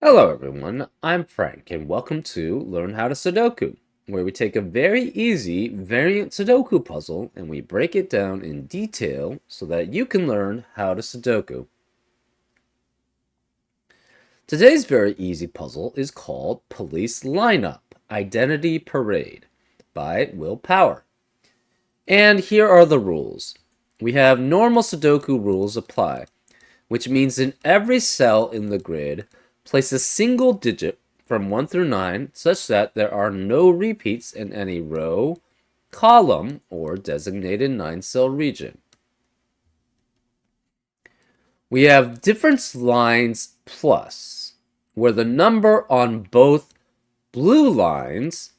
Hello everyone, I'm Frank and welcome to Learn How to Sudoku, where we take a very easy variant Sudoku puzzle and we break it down in detail so that you can learn how to Sudoku. Today's very easy puzzle is called Police Lineup Identity Parade by Will Power. And here are the rules. We have normal Sudoku rules apply, which means in every cell in the grid, place a single digit from 1 through 9 such that there are no repeats in any row, column, or designated 9-cell region. We have difference lines plus, where the number on both blue lines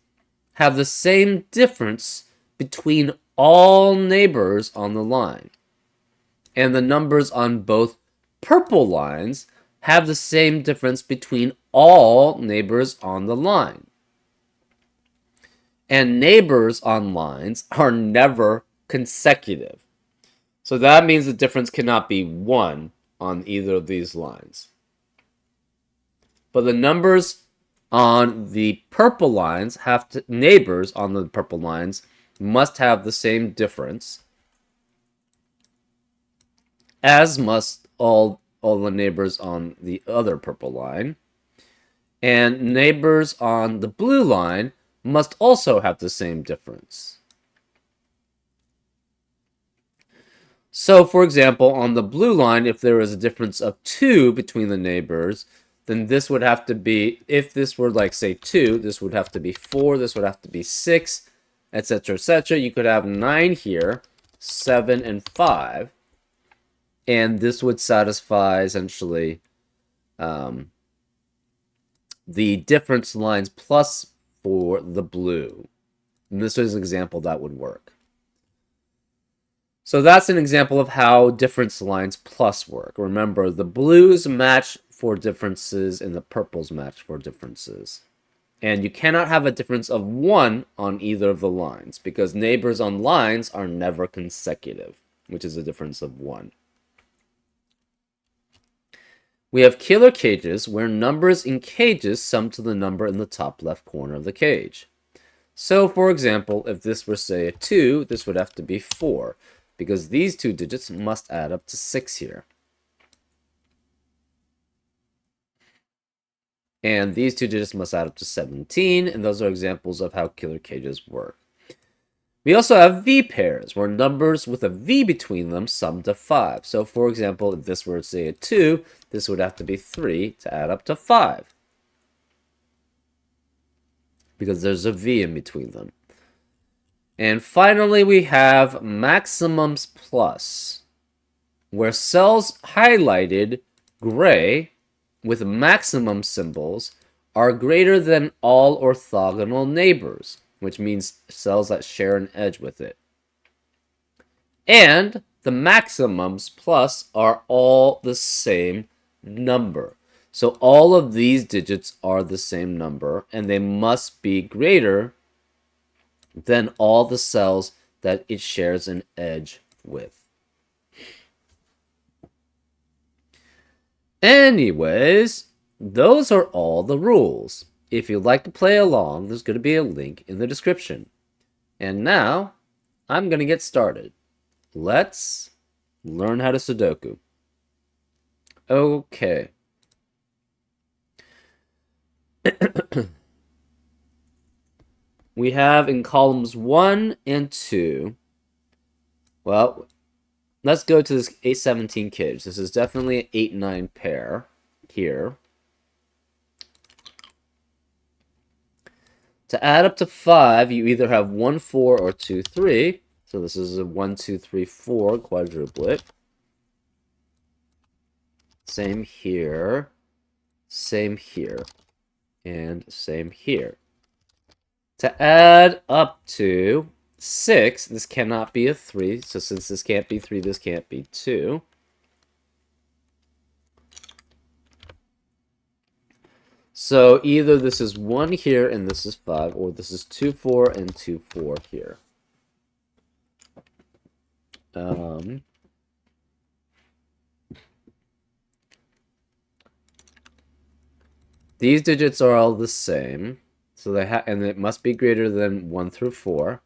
have the same difference between all neighbors on the line, and the numbers on both purple lines have the same difference between all neighbors on the line. And neighbors on lines are never consecutive. So that means the difference cannot be 1 on either of these lines. But the numbers on the purple lines neighbors on the purple lines must have the same difference, as must all the neighbors on the other purple line. And neighbors on the blue line must also have the same difference. So, for example, on the blue line, if there is a difference of 2 between the neighbors, then this would have to be, if this were like, say, 2, this would have to be 4, this would have to be 6, etc., etc. You could have 9 here, 7, and 5. And this would satisfy, essentially, the difference lines plus for the blue. And this is an example that would work. So that's an example of how difference lines plus work. Remember, the blues match for differences and the purples match for differences. And you cannot have a difference of 1 on either of the lines because neighbors on lines are never consecutive, which is a difference of 1. We have killer cages where numbers in cages sum to the number in the top left corner of the cage. So, for example, if this were, say, a 2, this would have to be 4, because these 2 digits must add up to 6 here. And these 2 digits must add up to 17, and those are examples of how killer cages work. We also have V pairs, where numbers with a V between them sum to 5. So, for example, if this were, say, a 2, this would have to be 3 to add up to 5. Because there's a V in between them. And finally, we have maximums plus, where cells highlighted gray with maximum symbols are greater than all orthogonal neighbors, which means cells that share an edge with it. And the maximums plus are all the same number. So all of these digits are the same number, and they must be greater than all the cells that it shares an edge with. Anyways, those are all the rules. If you'd like to play along, there's going to be a link in the description. And now, I'm going to get started. Let's learn how to Sudoku. Okay. We have in columns 1 and 2, well, let's go to this 8-17 cage. This is definitely an 8-9 pair here. To add up to 5, you either have 1, 4, or 2, 3. So this is a 1, 2, 3, 4 quadruplet. Same here, and same here. To add up to 6, this cannot be a 3. So since this can't be 3, this can't be 2. So either this is 1 here and this is 5, or this is 2, 4, and 2, 4 here. these digits are all the same. So and it must be greater than 1 through 4.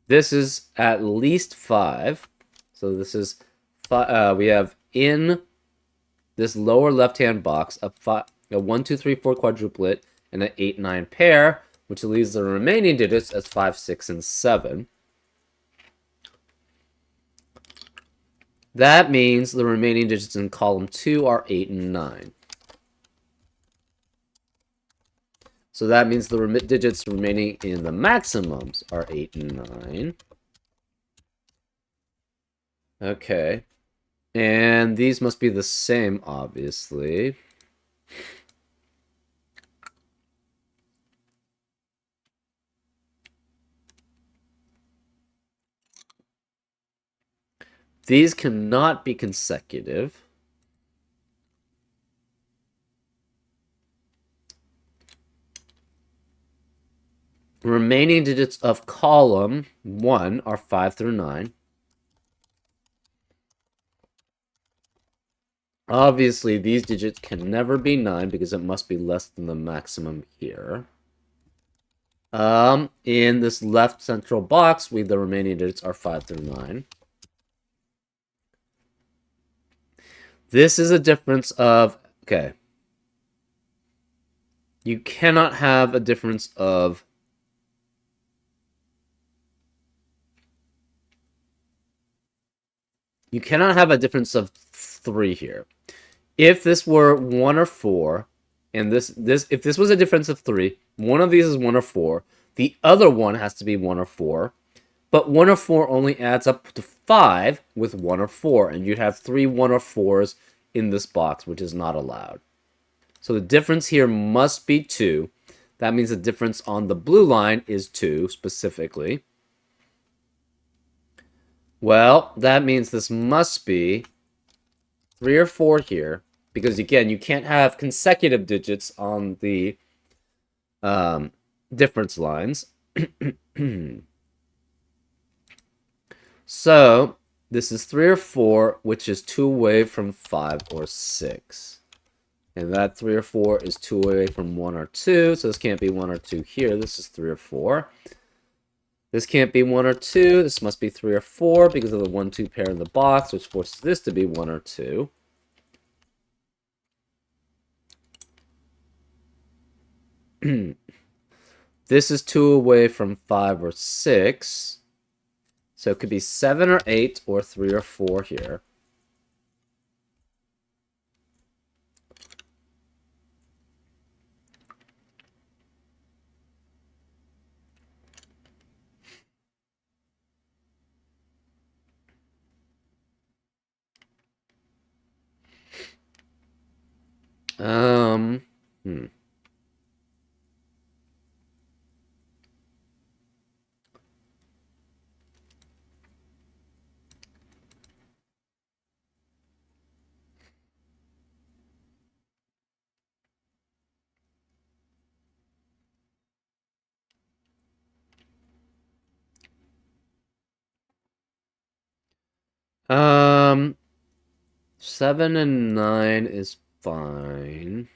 This is at least 5. So this is we have in this lower left-hand box a 1, 2, 3, 4 quadruplet and an 8, 9 pair, which leaves the remaining digits as 5, 6, and 7. That means the remaining digits in column 2 are 8 and 9. So that means the digits remaining in the maximums are 8 and 9. Okay. And these must be the same, obviously. These cannot be consecutive. Remaining digits of column 1 are 5 through 9. Obviously, these digits can never be 9 because it must be less than the maximum here. In this left central box, the remaining digits are 5 through 9. This is a difference of, okay. You cannot have a difference of You cannot have a difference of 3 here. If this were 1 or 4, and if this was a difference of 3, one of these is 1 or 4, the other one has to be 1 or 4, but 1 or 4 only adds up to 5 with 1 or 4, and you'd have 3 1 or 4s in this box, which is not allowed. So the difference here must be 2. That means the difference on the blue line is 2 specifically. Well, that means this must be 3 or 4 here, because again, you can't have consecutive digits on the difference lines. So this is 3 or 4, which is 2 away from 5 or 6. And that 3 or 4 is 2 away from 1 or 2, so this can't be 1 or 2 here. This is 3 or 4. This can't be 1 or 2. This must be 3 or 4 because of the 1, 2 pair in the box, which forces this to be 1 or 2. This is 2 away from 5 or 6. So it could be 7 or 8 or 3 or 4 here. Hmm. Um, 7 and 9 is fine.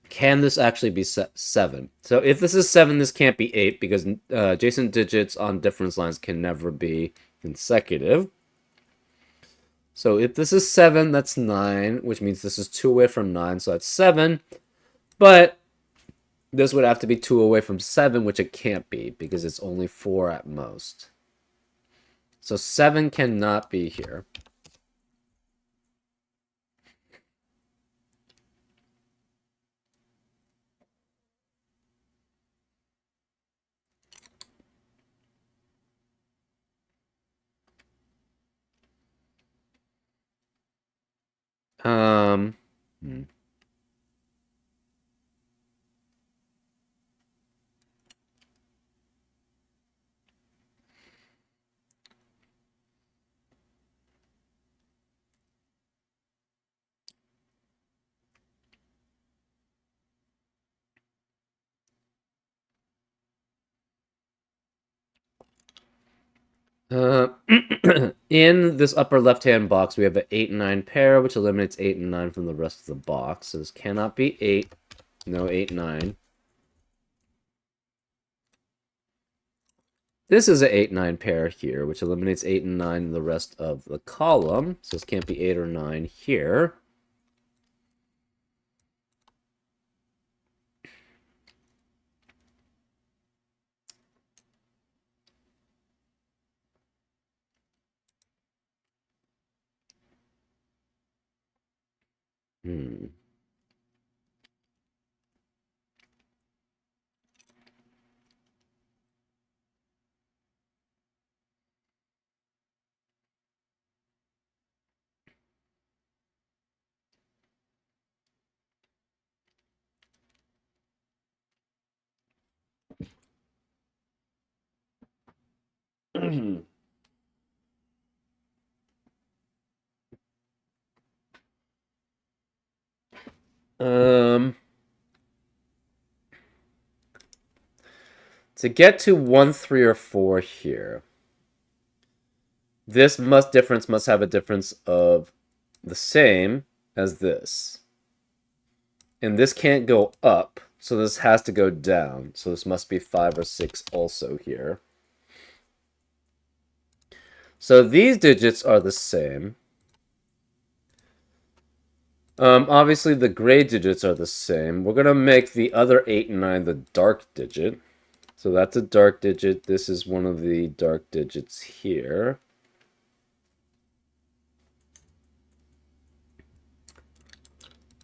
Can this actually be 7? So if this is 7, this can't be 8 because adjacent digits on difference lines can never be consecutive. So if this is 7, that's 9, which means this is 2 away from 9, so that's 7. But this would have to be 2 away from 7, which it can't be because it's only 4 at most. So 7 cannot be here. Hmm. In this upper left-hand box, we have an 8 and 9 pair, which eliminates 8 and 9 from the rest of the box. So this cannot be 8. No 8, 9. This is an 8, 9 pair here, which eliminates 8 and 9 in the rest of the column. So this can't be 8 or 9 here. Hmm. um, to get to 1, 3, or 4 here, this difference must have a difference of the same as this. And this can't go up, so this has to go down. So this must be 5 or 6 also here. So these digits are the same. Obviously, the gray digits are the same. We're going to make the other 8 and 9 the dark digit. So that's a dark digit. This is one of the dark digits here.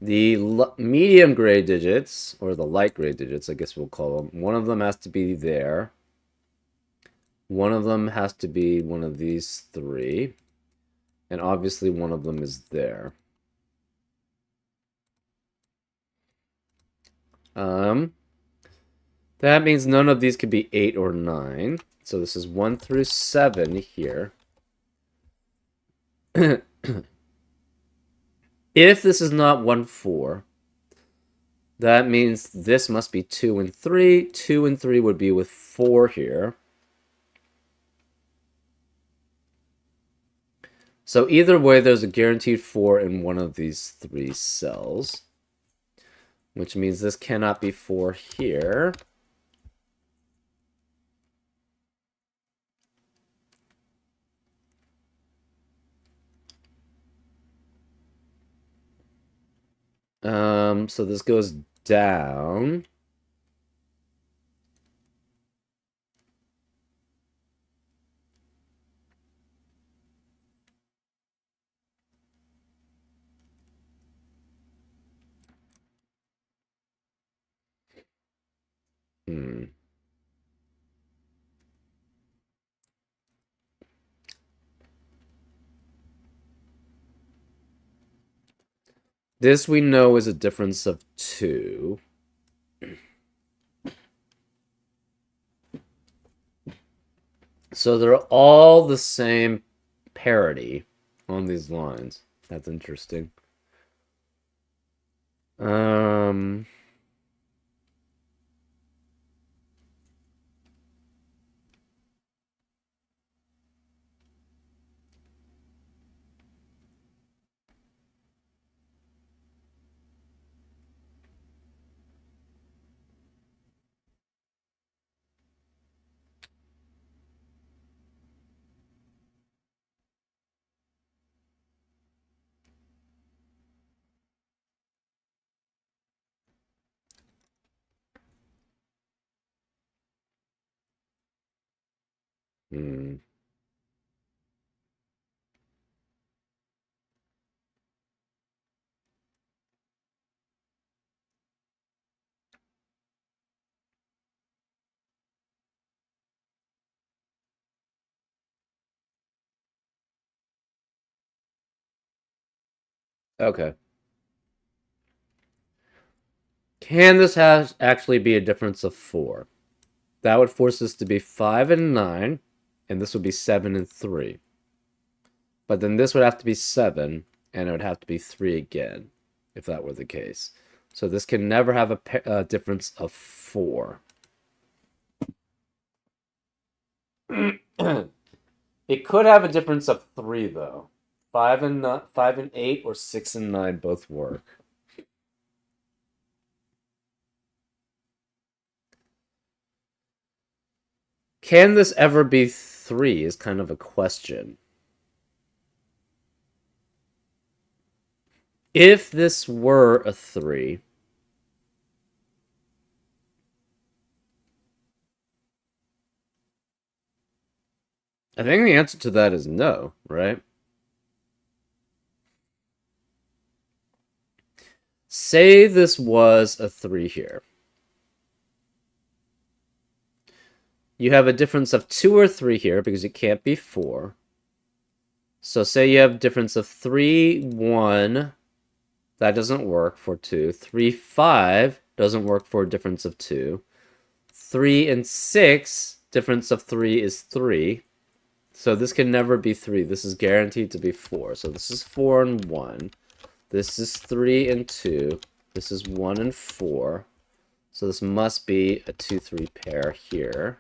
The medium gray digits, or the light gray digits, I guess we'll call them, one of them has to be there. One of them has to be one of these 3. And obviously one of them is there. That means none of these could be 8 or 9. So this is 1 through 7 here. If this is not 1, 4, that means this must be 2 and 3. 2 and 3 would be with 4 here. So either way, there's a guaranteed 4 in one of these 3 cells, which means this cannot be 4 here. So this goes down. This we know is a difference of 2. So they're all the same parity on these lines. That's interesting. Hmm. Okay. Can this actually be a difference of 4? That would force this to be 5 and 9, and this would be 7 and 3. But then this would have to be 7, and it would have to be 3 again, if that were the case. So this can never have a difference of 4. It could have a difference of 3 though. 5 and 8 or 6 and 9 both work. Can this ever be 3 is kind of a question. If this were a 3, I think the answer to that is no, right? Say this was a 3 here. You have a difference of 2 or 3 here because it can't be 4. So say you have a difference of 3, 1. That doesn't work for 2. 3, 5 doesn't work for a difference of 2. 3 and 6, difference of 3 is 3. So this can never be 3. This is guaranteed to be 4. So this is 4 and 1. This is 3 and 2. This is 1 and 4. So this must be a 2-3 pair here.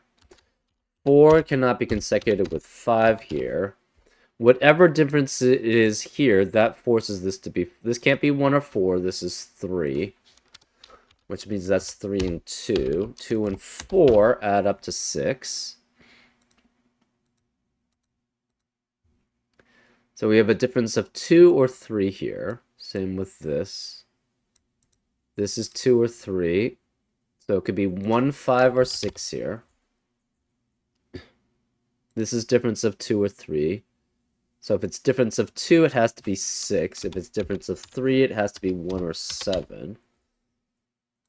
4 cannot be consecutive with 5 here. Whatever difference it is here, that forces this to be... This can't be 1 or 4. This is 3. Which means that's 3 and 2. 2 and 4 add up to 6. So we have a difference of 2 or 3 here. Same with this. This is 2 or 3. So it could be 1, 5, or 6 here. This is difference of 2 or 3. So if it's difference of 2, it has to be 6. If it's difference of 3, it has to be 1 or 7.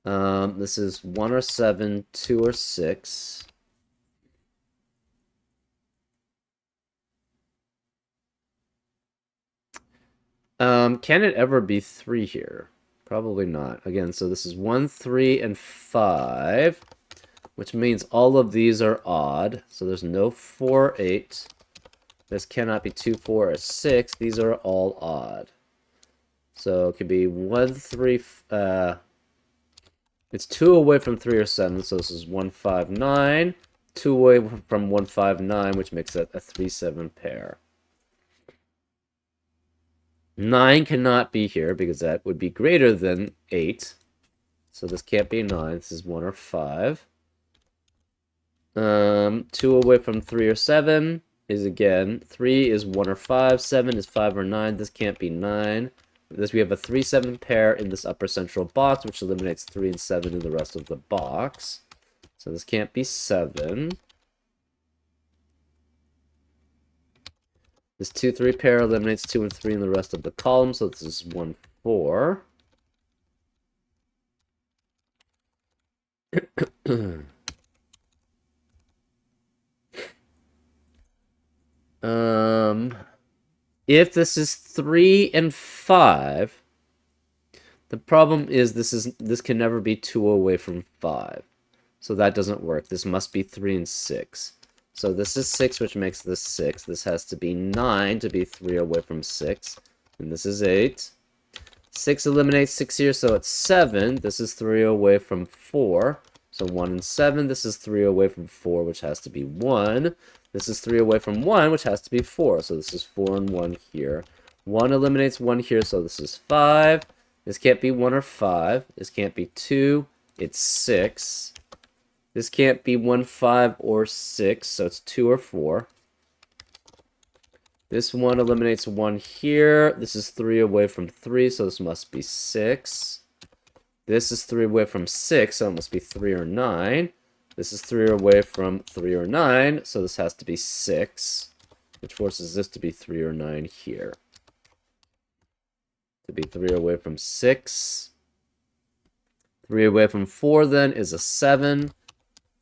This is 1 or 7, 2 or 6. Can it ever be 3 here? Probably not. Again, so this is 1, 3, and 5, which means all of these are odd. So there's no 4, 8. This cannot be 2, 4, or 6. These are all odd. So it could be 1, 3, it's 2 away from 3 or 7, so this is 1, 5, 9. 2 away from 1, 5, 9, which makes it a 3, 7 pair. 9 cannot be here because that would be greater than 8. So this can't be 9. This is 1 or 5. 2 away from 3 or 7 is again 3 is 1 or 5. 7 is 5 or 9. This can't be 9. This we have a 3, 7 pair in this upper central box, which eliminates 3 and 7 in the rest of the box. So this can't be 7. This 2, 3 pair eliminates 2 and 3 in the rest of the column, so this is 1, 4. If this is 3 and 5, the problem is this can never be 2 away from 5. So that doesn't work. This must be 3 and 6. So this is 6, which makes this 6. This has to be 9 to be 3 away from 6. And this is 8. 6 eliminates 6 here, so it's 7. This is 3 away from 4. So 1 and 7. This is 3 away from 4, which has to be 1. This is 3 away from 1, which has to be 4. So this is 4 and 1 here. 1 eliminates 1 here, so this is 5. This can't be 1 or 5. This can't be 2. It's 6. This can't be 1, 5, or 6, so it's 2 or 4. This one eliminates 1 here. This is 3 away from 3, so this must be 6. This is 3 away from 6, so it must be 3 or 9. This is 3 away from 3 or 9, so this has to be 6, which forces this to be 3 or 9 here. To be 3 away from 6. 3 away from 4, then, is a 7.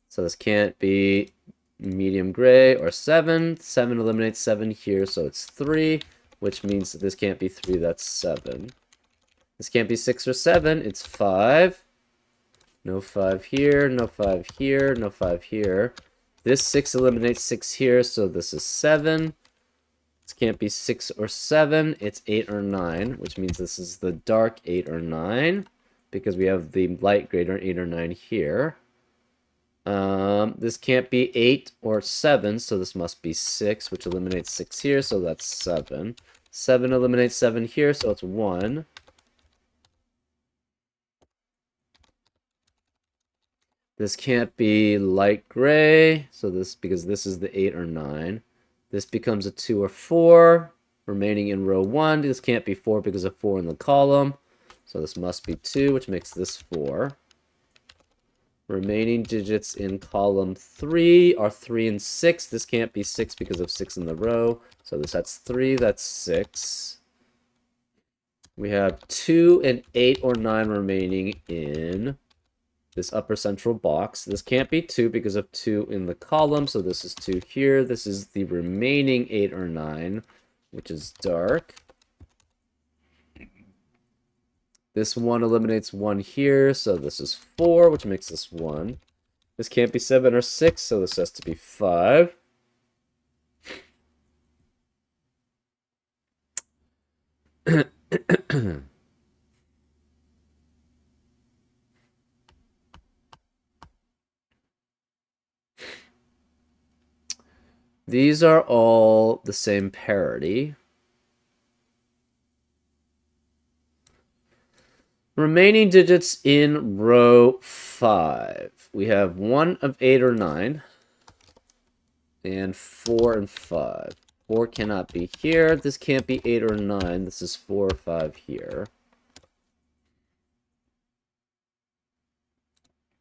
So this can't be medium gray or 7. 7 eliminates 7 here, so it's 3, which means that this can't be 3, that's 7. This can't be 6 or 7, it's 5. No 5 here, no 5 here, no 5 here. This 6 eliminates 6 here, so this is 7. This can't be 6 or 7, it's 8 or 9, which means this is the dark 8 or 9, because we have the light greater 8 or 9 here. This can't be 8 or 7, so this must be 6, which eliminates 6 here, so that's 7. 7 eliminates 7 here, so it's 1. This can't be light gray, so this, because this is the 8 or 9. This becomes a 2 or 4, remaining in row 1. This can't be 4 because of 4 in the column, so this must be 2, which makes this 4. Remaining digits in column 3 are 3 and 6. This can't be 6 because of 6 in the row. So that's 3, that's 6. We have 2 and 8 or 9 remaining in this upper central box. This can't be 2 because of 2 in the column. So this is 2 here. This is the remaining 8 or 9, which is dark. This 1 eliminates 1 here, so this is 4, which makes this 1. This can't be 7 or 6, so this has to be 5. These are all the same parity. Remaining digits in row 5. We have 1 of 8 or 9. And 4 and 5. 4 cannot be here. This can't be 8 or 9. This is 4 or 5 here.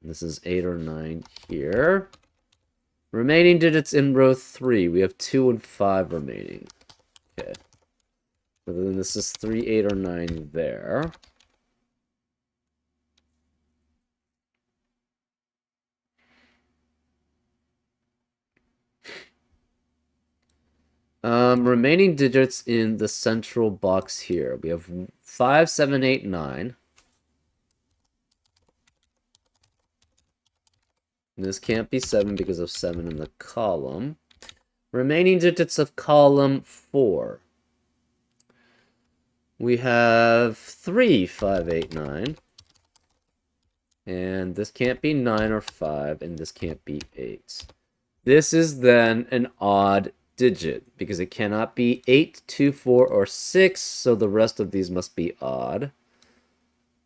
This is 8 or 9 here. Remaining digits in row 3. We have 2 and 5 remaining. Okay. So then this is 3, 8, or 9 there. Remaining digits in the central box here. We have 5, 7, 8, 9. And this can't be 7 because of 7 in the column. Remaining digits of column 4. We have 3, 5, 8, 9. And this can't be 9 or 5, and this can't be 8. This is then an odd digit, because it cannot be 8, 2, 4, or 6, so the rest of these must be odd.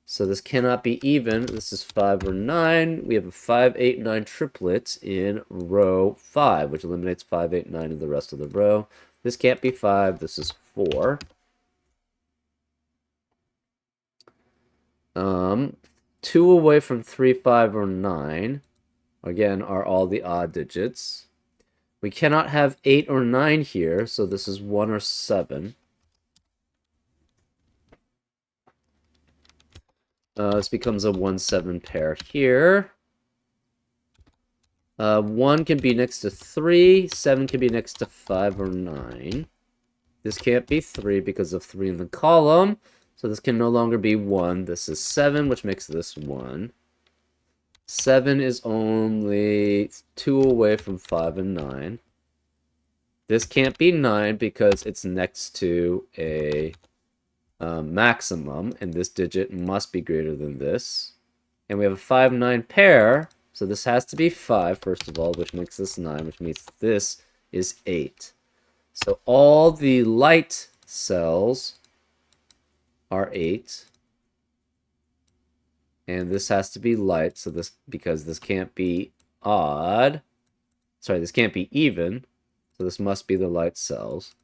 So this cannot be even. This is 5 or 9. We have a 5, 8, 9 triplet in row 5, which eliminates 5, 8, 9 in the rest of the row. This can't be 5. This is 4. 2 away from 3, 5, or 9, again, are all the odd digits. We cannot have 8 or 9 here, so this is 1 or 7. This becomes a 1-7 pair here. 1 can be next to 3, 7 can be next to 5 or 9. This can't be 3 because of 3 in the column, so this can no longer be 1. This is 7, which makes this 1. 7 is only 2 away from 5 and 9. This can't be 9 because it's next to a maximum, and this digit must be greater than this. And we have a 5, 9 pair, so this has to be 5, first of all, which makes this 9, which means this is 8. So all the light cells are 8. And this has to be light, so this, because this can't be odd. Sorry, this can't be even, so this must be the light cells.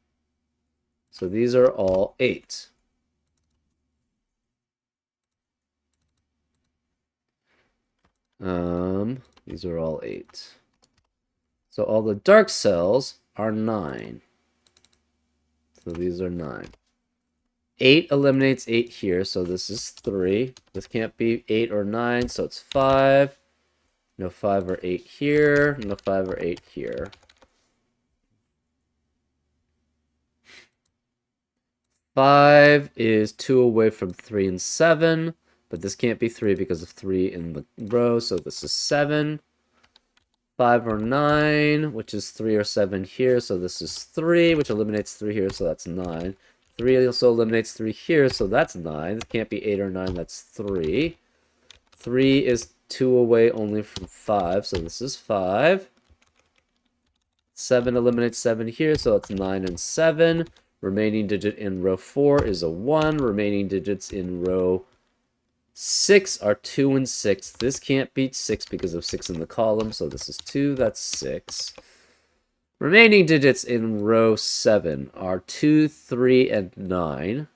So these are all 8. These are all 8. So all the dark cells are 9. So these are 9. 8 eliminates 8 here, so this is 3. This can't be 8 or 9, so it's 5. No 5 or 8 here. No 5 or 8 here. 5 is 2 away from 3 and 7, but this can't be 3 because of 3 in the row, so this is 7. 5 or 9, which is 3 or 7 here, so this is 3, which eliminates 3 here, so that's 9. 3 also eliminates 3 here, so that's 9. It can't be 8 or 9, that's 3. 3 is 2 away only from 5, so this is 5. 7 eliminates 7 here, so it's 9 and 7. Remaining digit in row 4 is a 1. Remaining digits in row 6 are 2 and 6. This can't beat 6 because of 6 in the column, so this is 2, that's 6. Remaining digits in row 7 are 2, 3, and 9.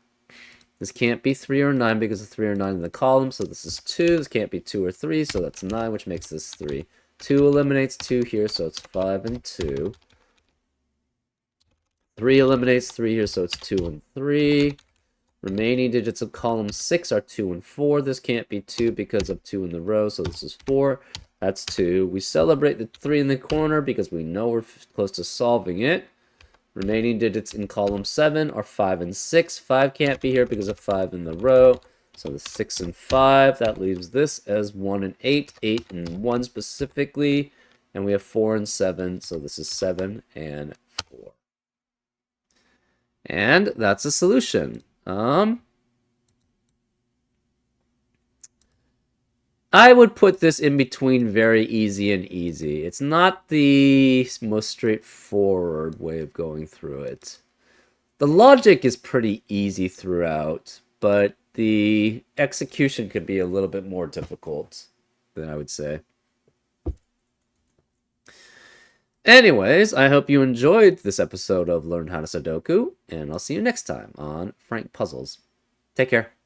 This can't be 3 or 9 because of 3 or 9 in the column, so this is 2. This can't be 2 or 3, so that's 9, which makes this 3. 2 eliminates 2 here, so it's 5 and 2. 3 eliminates 3 here, so it's 2 and 3. Remaining digits of column 6 are 2 and 4. This can't be 2 because of 2 in the row, so this is 4. That's 2. We celebrate the 3 in the corner because we know we're close to solving it. Remaining digits in column 7 are 5 and 6. 5 can't be here because of 5 in the row. So the 6 and 5, that leaves this as 1 and 8. 8 and 1 specifically. And we have 4 and 7, so this is 7 and 4. And that's a solution. I would put this in between very easy and easy. It's not the most straightforward way of going through it. The logic is pretty easy throughout, but the execution could be a little bit more difficult than I would say. Anyways, I hope you enjoyed this episode of Learn How to Sudoku, and I'll see you next time on Frank Puzzles. Take care.